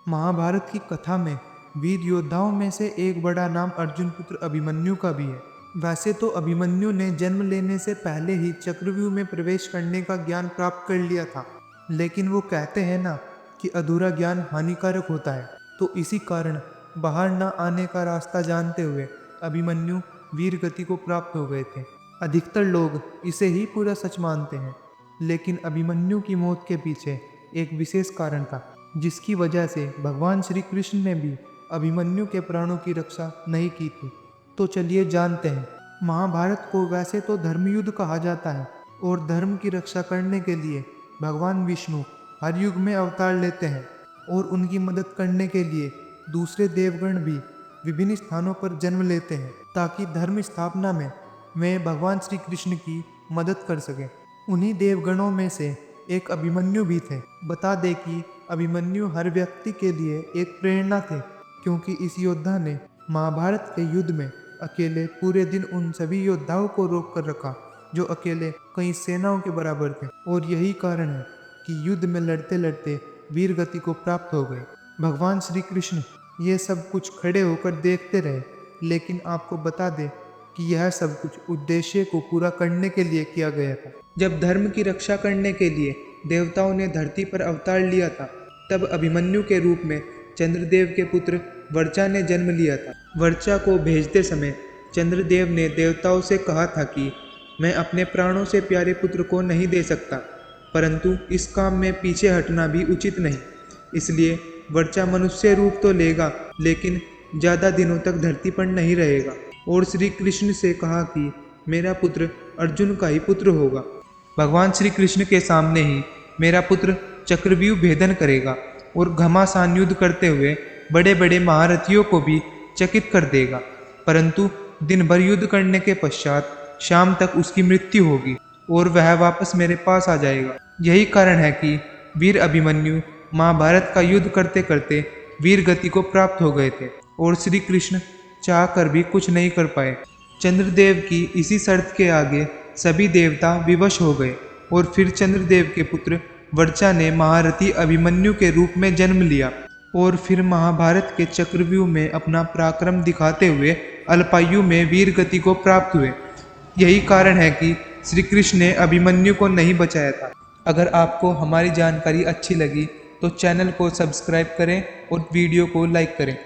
महाभारत की कथा में वीर योद्धाओं में से एक बड़ा नाम अर्जुन पुत्र अभिमन्यु का भी है। वैसे तो अभिमन्यु ने जन्म लेने से पहले ही चक्रव्यूह में प्रवेश करने का ज्ञान प्राप्त कर लिया था, लेकिन वो कहते हैं ना कि अधूरा ज्ञान हानिकारक होता है। तो इसी कारण बाहर न आने का रास्ता जानते हुए अभिमन्यु वीर गति को प्राप्त हो गए थे। अधिकतर लोग इसे ही पूरा सच मानते हैं, लेकिन अभिमन्यु की मौत के पीछे एक विशेष कारण था, जिसकी वजह से भगवान श्री कृष्ण ने भी अभिमन्यु के प्राणों की रक्षा नहीं की थी। तो चलिए जानते हैं। महाभारत को वैसे तो धर्मयुद्ध कहा जाता है और धर्म की रक्षा करने के लिए भगवान विष्णु हर युग में अवतार लेते हैं और उनकी मदद करने के लिए दूसरे देवगण भी विभिन्न स्थानों पर जन्म लेते हैं, ताकि धर्म स्थापना में वे भगवान श्री कृष्ण की मदद कर सकें। उन्हीं देवगणों में से एक अभिमन्यु भी थे। बता दें कि अभिमन्यु हर व्यक्ति के लिए एक प्रेरणा थे, क्योंकि इस योद्धा ने महाभारत के युद्ध में अकेले पूरे दिन उन सभी योद्धाओं को रोक कर रखा जो अकेले कई सेनाओं के बराबर थे। और यही कारण है कि युद्ध में लड़ते लड़ते वीर गति को प्राप्त हो गए। भगवान श्री कृष्ण ये सब कुछ खड़े होकर देखते रहे, लेकिन आपको बता दें कि यह सब कुछ उद्देश्य को पूरा करने के लिए किया गया था। जब धर्म की रक्षा करने के लिए देवताओं ने धरती पर अवतार लिया था, तब अभिमन्यु के रूप में चंद्रदेव के पुत्र वर्चा ने जन्म लिया था। वर्चा को भेजते समय चंद्रदेव ने देवताओं से कहा था कि मैं अपने प्राणों से प्यारे पुत्र को नहीं दे सकता, परंतु इस काम में पीछे हटना भी उचित नहीं। इसलिए वर्चा मनुष्य रूप तो लेगा, लेकिन ज़्यादा दिनों तक धरती पर नहीं रहेगा। और श्री कृष्ण से कहा कि मेरा पुत्र अर्जुन का ही पुत्र होगा। भगवान श्री कृष्ण के सामने ही मेरा पुत्र चक्रव्यूह भेदन करेगा और घमासान युद्ध करते हुए बड़े बड़े महारथियों को भी चकित कर देगा, परंतु दिन भर युद्ध करने के पश्चात शाम तक उसकी मृत्यु होगी और वह वापस मेरे पास आ जाएगा। यही कारण है कि वीर अभिमन्यु महाभारत का युद्ध करते करते वीर गति को प्राप्त हो गए थे और श्री कृष्ण चाह कर भी कुछ नहीं कर पाए। चंद्रदेव की इसी शर्त के आगे सभी देवता विवश हो गए और फिर चंद्रदेव के पुत्र वर्चा ने महारथी अभिमन्यु के रूप में जन्म लिया और फिर महाभारत के चक्रव्यूह में अपना पराक्रम दिखाते हुए अल्पायु में वीर गति को प्राप्त हुए। यही कारण है कि श्री कृष्ण ने अभिमन्यु को नहीं बचाया था। अगर आपको हमारी जानकारी अच्छी लगी तो चैनल को सब्सक्राइब करें और वीडियो को लाइक करें।